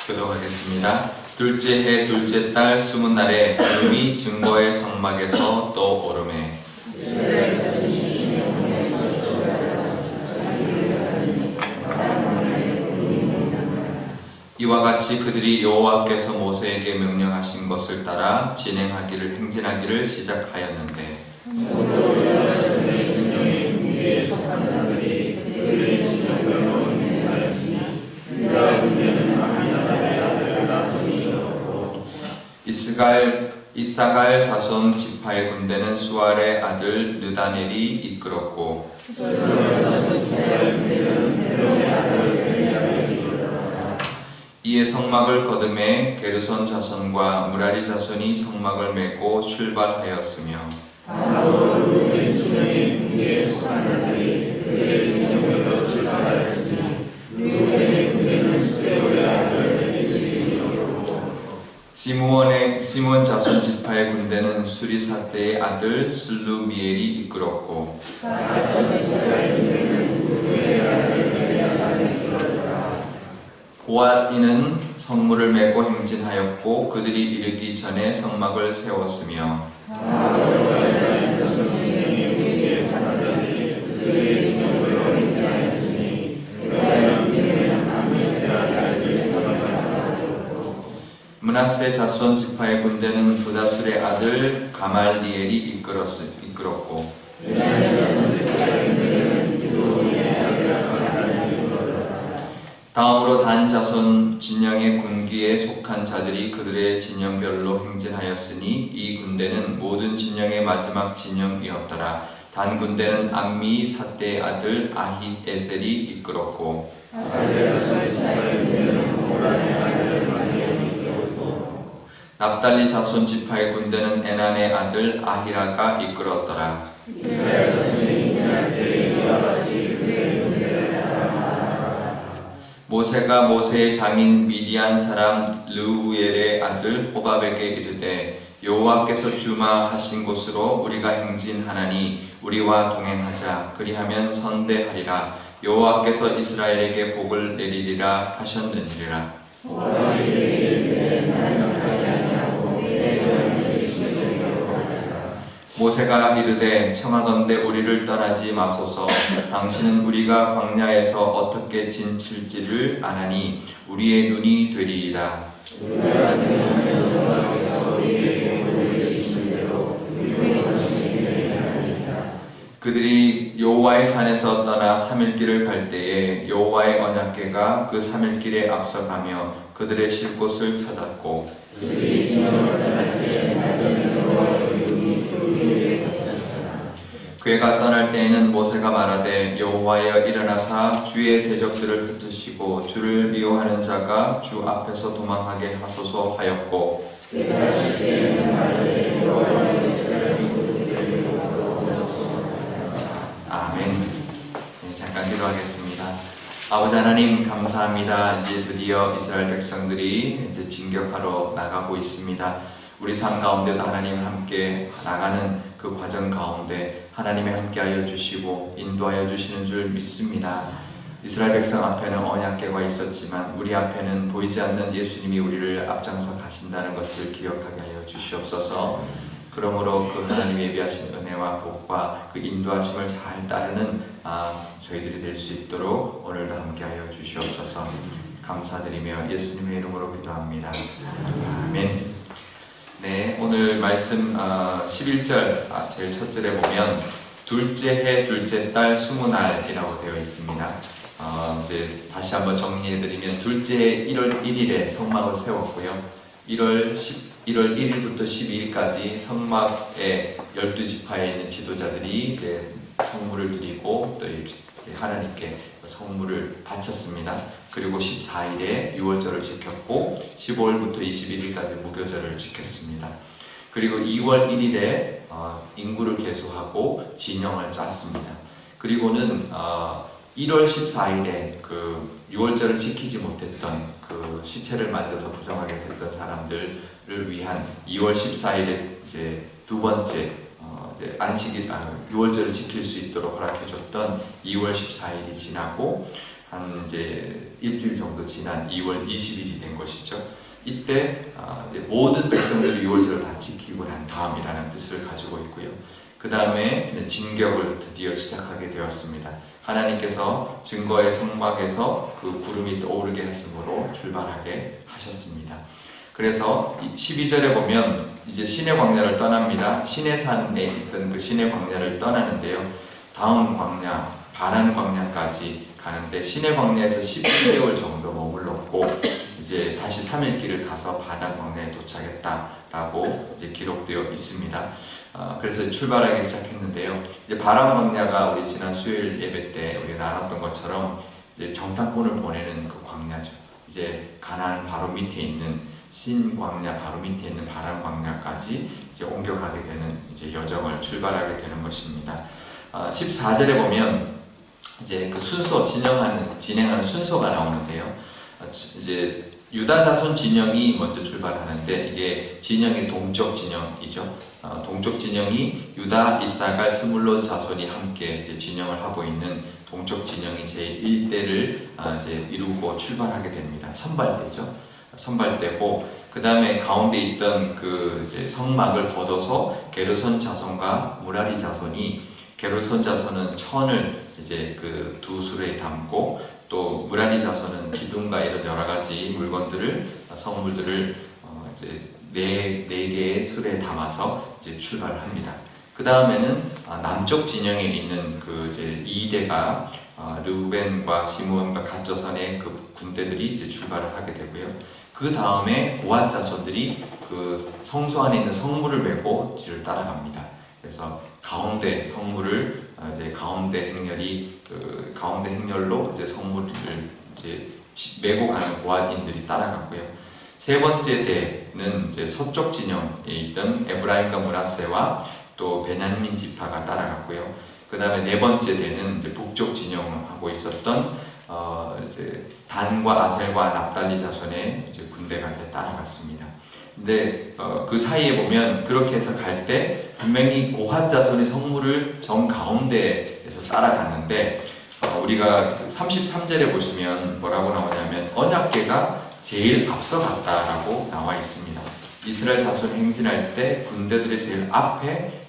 교독하겠습니다. 둘째 해 둘째 달 20날에 구름이 증거의 성막에서 떠오르매 이와 같이 그들이 여호와께서 모세에게 명령하신 것을 따라 진행하기를 행진하기를 시작하였는데 이사갈 자손 지파의 군대는 수알의 아들 느다넬이 이끌었고 이에 성막을 거듭해 게르손 자손과 무라리 자손이 성막을 메고 출발하였으며 시므온 자손 지파의 군대는 수리사대의 아들 슬루미엘이 이끌었고 고앗인은 성물을 메고 행진하였고 그들이 이르기 전에 성막을 세웠으며 므낫세 자손 지파의 군대는 부다술의 아들 가말리엘이 이끌었고 다음으로 단 자손 진영의 군기에 속한 자들이 그들의 진영별로 행진하였으니 이 군대는 모든 진영의 마지막 진영이었더라. 단 군대는 암미 사대의 아들 아히에셀이 이끌었고 납달리 자손 지파의 군대는 에난의 아들 아히라가 이끌었더라. 모세가 모세의 장인 미디안 사람 르우엘의 아들 호밥에게 이르되 여호와께서 주마하신 곳으로 우리가 행진하나니 우리와 동행하자. 그리하면 선대하리라. 여호와께서 이스라엘에게 복을 내리리라 하셨느니라. 모세가 이르되 청하던대 우리를 떠나지 마소서. 당신은 우리가 광야에서 어떻게 진칠지를 아나니 우리의 눈이 되리이다. 그들이 여호와의 산에서 떠나 3일길을 갈 때에 여호와의 언약궤가 그 3일길에 앞서가며 그들의 쉴 곳을 찾았고 궤가 떠날 때에는 모세가 말하되 여호와여 일어나사 주의 대적들을 흩으시고 주를 미워하는 자가 주 앞에서 도망하게 하소서 하였고 아멘. 네, 잠깐 기도하겠습니다. 아버지 하나님 감사합니다. 이제 드디어 이스라엘 백성들이 이제 진격하러 나가고 있습니다. 우리 삶 가운데도 하나님 함께 나가는 그 과정 가운데 하나님이 함께하여 주시고 인도하여 주시는 줄 믿습니다. 이스라엘 백성 앞에는 언약궤가 있었지만 우리 앞에는 보이지 않는 예수님이 우리를 앞장서 가신다는 것을 기억하게 하여 주시옵소서. 그러므로 그 하나님 예비하신 은혜와 복과 그 인도하심을 잘 따르는 저희들이 될 수 있도록 오늘도 함께하여 주시옵소서. 감사드리며 예수님의 이름으로 기도합니다. 아멘. 네, 오늘 말씀 11절 제일 첫 절에 보면 둘째 해 둘째 달 20날이라고 되어 있습니다. 이제 다시 한번 정리해드리면 둘째 해 1월 1일에 성막을 세웠고요. 1월 1일부터 12일까지 성막의 12지파에 있는 지도자들이 이제 성물을 드리고 또 하나님께 성물을 바쳤습니다. 그리고 14일에 유월절을 지켰고 15일부터 21일까지 무교절을 지켰습니다. 그리고 2월 1일에 인구를 계수하고 진영을 짰습니다. 그리고는 1월 14일에 그 유월절을 지키지 못했던 그 시체를 만들어서 부정하게 됐던 사람들을 위한 2월 14일에 이제 두 번째 이제 안식일 유월절을 지킬 수 있도록 허락해줬던 2월 14일이 지나고 한 이제 일주일 정도 지난 2월 20일이 된 것이죠. 이때 모든 백성들이 유월절을 다 지키고 난 다음이라는 뜻을 가지고 있고요. 그 다음에 진격을 드디어 시작하게 되었습니다. 하나님께서 증거의 성막에서 그 구름이 떠오르게 하심으로 출발하게 하셨습니다. 그래서 12절에 보면 이제 시내 광야를 떠납니다. 시내산에 있던 그 시내 광야를 떠나는데요. 다음 광야, 바란 광야까지 가는데 시내 광야에서 12개월 정도 머물렀고 이제 다시 3일 길을 가서 바란 광야에 도착했다라고 이제 기록되어 있습니다. 그래서 출발하기 시작했는데요. 이제 바란 광야가 우리 지난 수요일 예배 때 우리 나눴던 것처럼 이제 정탐꾼을 보내는 그 광야죠. 이제 가나안 바로 밑에 있는 신광야 바로 밑에 있는 바란 광야까지 이제 옮겨가게 되는 이제 여정을 출발하게 되는 것입니다. 14절에 보면 이제 그 순서 진행하는 순서가 나오는데요. 이제 유다 자손 진영이 먼저 출발하는데 이게 진영의 동쪽 진영이죠. 동쪽 진영이 유다, 이사갈, 스물론 자손이 함께 이제 진영을 하고 있는 동쪽 진영이 제1대를 이제 이루고 출발하게 됩니다. 선발대죠. 선발대고 그 다음에 가운데 있던 그 이제 성막을 걷어서 게르손 자손과 무라리 자손이 게르손 자손은 천을 이제 그 두 수레에 담고 또 무라리 자손은 기둥과 이런 여러 가지 물건들을 성물들을 이제 네 개의 수레에 담아서 이제 출발합니다. 그 다음에는 남쪽 진영에 있는 그 이제 2대가 르우벤과 시므온과 갓저선의 그 군대들이 이제 출발을 하게 되고요. 그 다음에 고앗 자손들이 그 성소 안에 있는 성물을 메고 뒤를 따라갑니다. 그래서 가운데 성물을 이제 가운데 행렬로 이제 성물을 이제 메고 가는 고앗인들이 따라갔고요. 세 번째 대는 이제 서쪽 진영에 있던 에브라임과 므낫세와 또 베냐민 지파가 따라갔고요. 그 다음에 네 번째 대는 이제 북쪽 진영을 하고 있었던 이제 단과 아셀과 납달리 자손의 이제 군대가 이제 따라갔습니다. 근데 그 사이에 보면 그렇게 해서 갈 때 분명히 고핫 자손의 성물을 정 가운데에서 따라갔는데 우리가 33절에 보시면 뭐라고 나오냐면 언약궤가 제일 앞서 갔다라고 나와 있습니다. 이스라엘 자손 행진할 때 군대들이 제일 앞에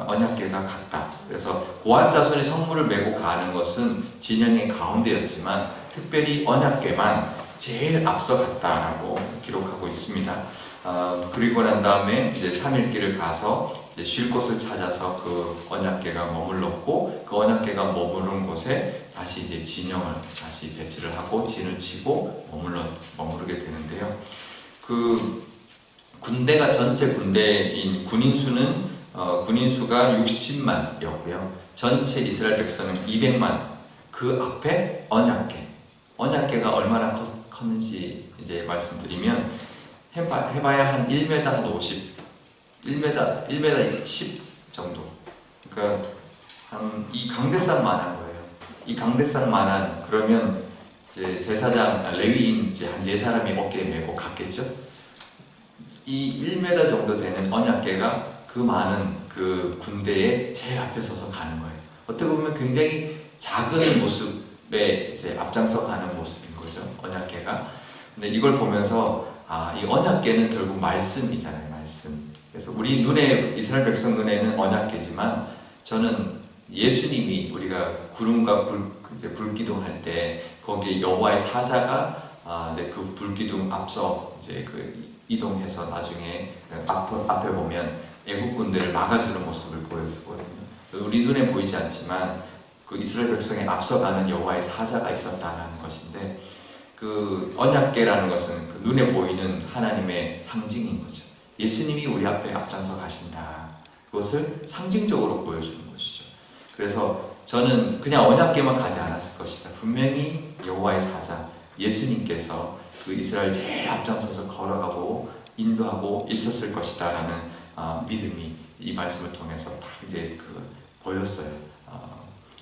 언약궤가 갔다. 그래서 고핫 자손의 성물을 메고 가는 것은 진영의 가운데였지만 특별히 언약궤만 제일 앞서 갔다라고 기록하고 있습니다. 그리고 난 다음에 이제 3일 길을 가서 이제 쉴 곳을 찾아서 그 언약궤가 머물렀고 그 언약궤가 머무른 곳에 다시 이제 진영을 다시 배치를 하고 진을 치고 머무르게 되는데요. 그 군대가 전체 군대인 군인 수가 60만이었고요. 전체 이스라엘 백성은 200만. 그 앞에 언약궤가 얼마나 컸는지 이제 말씀드리면 해봐야 한 1m 한 50, 1m 10 정도. 그러니까 이 강대상만한 거예요. 이 강대상만한 그러면 이제 제사장 레위인 이제 한 4사람이 어깨에 메고 갔겠죠. 이 1m 정도 되는 언약궤가 그 많은 그 군대에 제일 앞에 서서 가는 거예요. 어떻게 보면 굉장히 작은 모습에 이제 앞장서 가는 모습인 거죠. 언약궤가. 근데 이걸 보면서 이 언약궤는 결국 말씀이잖아요. 말씀. 그래서 우리 눈에 이스라엘 백성 눈에는 언약궤지만 저는 예수님이 우리가 구름과 불기둥 할 때 거기에 여호와의 사자가 이제 그 불기둥 앞서 이제 그 이동해서 나중에 앞에 보면 애국 군대를 막아주는 모습을 보여주거든요. 우리 눈에 보이지 않지만 그 이스라엘 백성에 앞서가는 여호와의 사자가 있었다는 것인데 그 언약궤라는 것은 그 눈에 보이는 하나님의 상징인 거죠. 예수님이 우리 앞에 앞장서 가신다. 그것을 상징적으로 보여주는 것이죠. 그래서 저는 그냥 언약궤만 가지 않았을 것이다. 분명히 여호와의 사자 예수님께서 그 이스라엘 제일 앞장서서 걸어가고 인도하고 있었을 것이다라는 믿음이 이 말씀을 통해서 딱 이제 보였어요.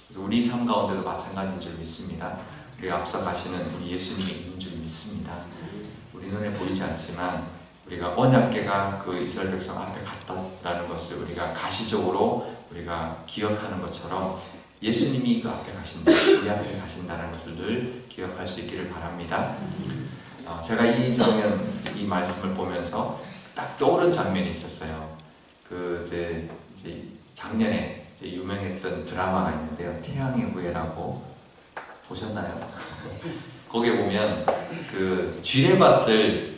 그래서 우리 삶 가운데도 마찬가지인 줄 믿습니다. 우리 앞서 가시는 우리 예수님이 있는 줄 믿습니다. 우리 눈에 보이지 않지만 우리가 언약궤가 그 이스라엘 백성 앞에 갔다라는 것을 우리가 가시적으로 우리가 기억하는 것처럼 예수님이 그 앞에 가신다, 우리 앞에 가신다는 것을 늘 기억할 수 있기를 바랍니다. 제가 이 말씀을 보면서 딱 떠오른 장면이 있었어요. 이제 작년에 유명했던 드라마가 있는데요. 태양의 후예라고 보셨나요? 거기에 보면 그 쥐레밭을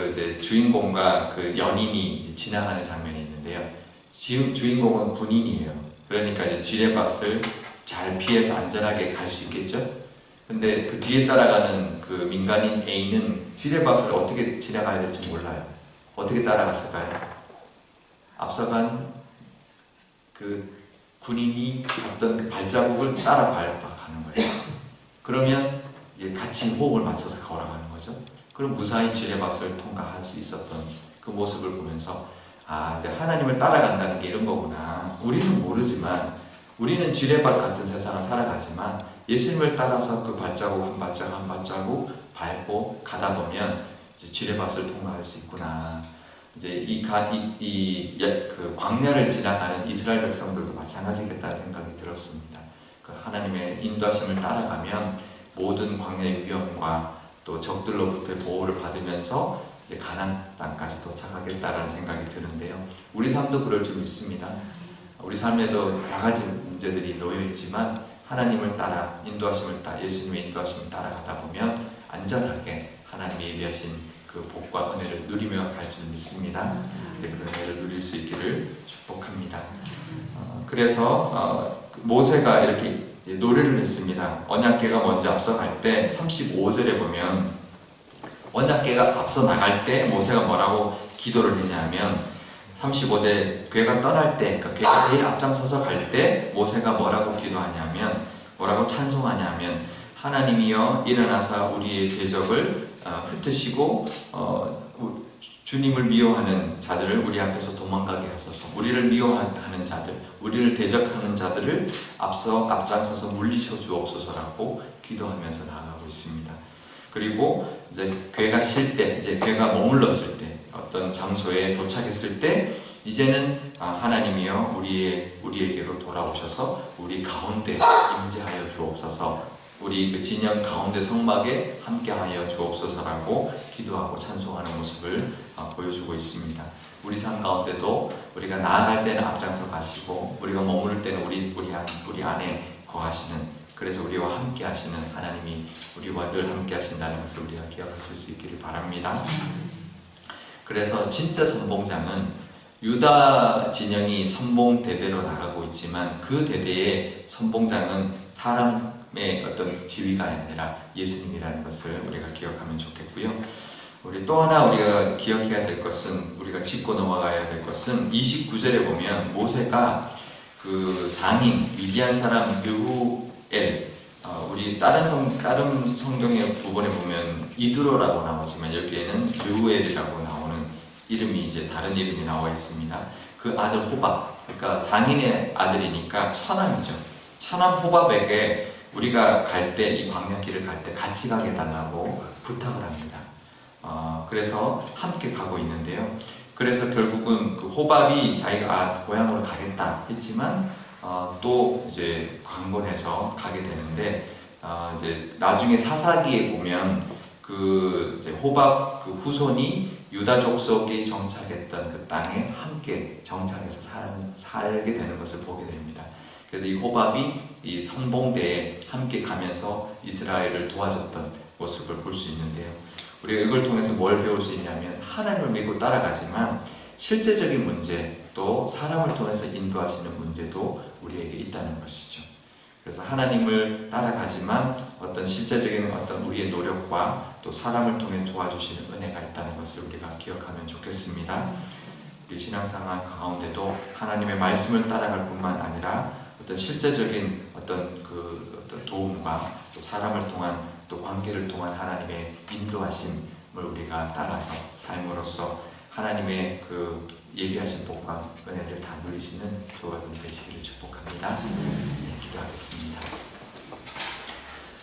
이제 주인공과 그 연인이 지나가는 장면이 있는데요. 주인공은 군인이에요. 그러니까 이제 쥐레밭을 잘 피해서 안전하게 갈 수 있겠죠? 근데 그 뒤에 따라가는 그 민간인 A는 쥐레밭을 어떻게 지나가야 될지 몰라요. 어떻게 따라갔을까요? 앞서간 그 군인이 갔던 그 발자국을 따라 밟아가는 거예요. 그러면 같이 호흡을 맞춰서 걸어가는 거죠. 그럼 무사히 지뢰밭을 통과할 수 있었던 그 모습을 보면서 하나님을 따라간다는 게 이런 거구나. 우리는 모르지만 우리는 지뢰밭 같은 세상을 살아가지만 예수님을 따라서 그 발자국 한 발자국 한 발자국 밟고 가다 보면 이제 지뢰밭을 통과할 수 있구나. 이제 그 광야를 지나가는 이스라엘 백성들도 마찬가지겠다는 생각이 들었습니다. 그 하나님의 인도하심을 따라가면 모든 광야의 위험과 또 적들로부터의 보호를 받으면서 이제 가나안 땅까지 도착하겠다라는 생각이 드는데요. 우리 삶도 그럴 줄 믿습니다. 우리 삶에도 여러 가지 문제들이 놓여 있지만 하나님을 따라 예수님의 인도하심을 따라가다 보면 안전하게 하나님이 예비하신 그 복과 은혜를 누리며 갈 줄 믿습니다. 그 은혜를 누릴 수 있기를 축복합니다. 그래서 모세가 이렇게 노래를 했습니다. 언약궤가 먼저 앞서갈 때 35절에 보면 언약궤가 앞서 나갈 때 모세가 뭐라고 기도를 했냐면 35절 궤가 떠날 때, 그러니까 궤가 제일 앞장서서 갈 때 모세가 뭐라고 기도하냐면 뭐라고 찬송하냐면 하나님이여 일어나사 우리의 대적을 흩으시고 주님을 미워하는 자들을 우리 앞에서 도망가게 하소서. 우리를 미워하는 자들, 우리를 대적하는 자들을 앞장서서 물리쳐 주옵소서라고 기도하면서 나아가고 있습니다. 그리고 이제 궤가 쉴 때, 이제 궤가 머물렀을 때, 어떤 장소에 도착했을 때 이제는 하나님이여 우리에게로 돌아오셔서 우리 가운데 임재하여 주옵소서. 우리 그 진영 가운데 성막에 함께하여 주옵소서라고 기도하고 찬송하는 모습을 보여주고 있습니다. 우리 삶 가운데도 우리가 나아갈 때는 앞장서 가시고 우리가 머무를 때는 우리 안에 거하시는, 그래서 우리와 함께 하시는 하나님이 우리와 늘 함께 하신다는 것을 우리가 기억하실 수 있기를 바랍니다. 그래서 진짜 선봉장은 유다 진영이 선봉 대대로 나가고 있지만 그 대대의 선봉장은 사람의 어떤 지위가 아니라 예수님이라는 것을 우리가 기억하면 좋겠고요. 우리 또 하나 우리가 기억해야 될 것은, 우리가 짚고 넘어가야 될 것은 29절에 보면 모세가 그 장인 미디안 사람 르후엘, 우리 다른 성경의 부분에 보면 이드로라고 나오지만 여기에는 르후엘이라고 나오는 이름이 이제 다른 이름이 나와 있습니다. 그 아들 호밥, 그러니까 장인의 아들이니까 처남이죠. 처남 호밥에게 우리가 갈 때, 이 광야길을 갈 때 같이 가게 해달라고 부탁을 합니다. 그래서 함께 가고 있는데요. 그래서 결국은 그 호밥이 자기가 고향으로 가겠다 했지만 또 이제 강권해서 가게 되는데, 이제 나중에 사사기에 보면 그 이제 호밥 그 후손이 유다 족속이 정착했던 그 땅에 함께 정착해서 살게 되는 것을 보게 됩니다. 그래서 이 호밥이 이 선봉대에 함께 가면서 이스라엘을 도와줬던 모습을 볼 수 있는데요. 우리가 이걸 통해서 뭘 배울 수 있냐면 하나님을 믿고 따라가지만 실제적인 문제, 또 사람을 통해서 인도하시는 문제도 우리에게 있다는 것이죠. 그래서 하나님을 따라가지만 어떤 실제적인 어떤 우리의 노력과 또 사람을 통해 도와주시는 은혜가 있다는 것을 우리가 기억하면 좋겠습니다. 우리 신앙생활 가운데도 하나님의 말씀을 따라갈 뿐만 아니라 어떤 실제적인 어떤 도움과 또 사람을 통한 또 관계를 통한 하나님의 인도하심을 우리가 따라서 삶으로써 하나님의 그 예비하신 복과 은혜들 다 누리시는 주와 여러분 되시기를 축복합니다. 네, 기도하겠습니다.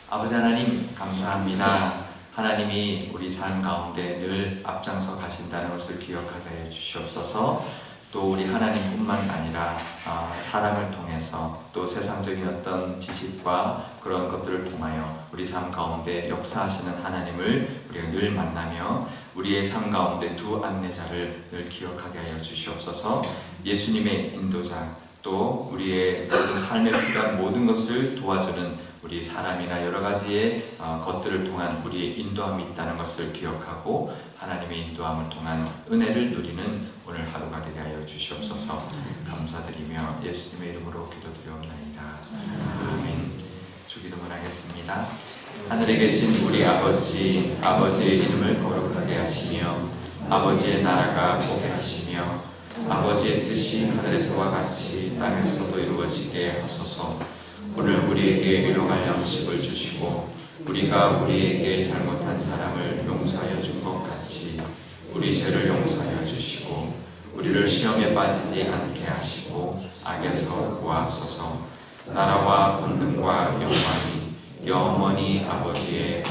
아버지 하나님 감사합니다. 하나님이 우리 삶 가운데 늘 앞장서 가신다는 것을 기억하게 해 주시옵소서. 또 우리 하나님뿐만 아니라 사람을 통해서 또 세상적인 어떤 지식과 그런 것들을 통하여 우리 삶 가운데 역사하시는 하나님을 우리가 늘 만나며 우리의 삶 가운데 두 안내자를 늘 기억하게 하여 주시옵소서. 예수님의 인도자, 또 우리의 모든 삶에 필요한 모든 것을 도와주는 우리 사람이나 여러 가지의 것들을 통한 우리의 인도함이 있다는 것을 기억하고 하나님의 인도함을 통한 은혜를 누리는 오늘 하루가 되게 하여 주시옵소서. 감사드리며 예수님의 이름으로 기도드리옵나이다. 아멘. 주기도문 하겠습니다. 하늘에 계신 우리 아버지, 아버지의 이름을 거룩하게 하시며 아버지의 나라가 오게 하시며 아버지의 뜻이 하늘에서와 같이 땅에서도 이루어지게 하소서. 오늘 우리에게 일용할 양식을 주시고 우리가 우리에게 잘못한 사람을 용서하여 준 것 같이 우리 죄를 용서하여 주시고 우리를 시험에 빠지지 않게 하시고 악에서 구하소서. 나라와 권능과 영광이 영원히 아버지의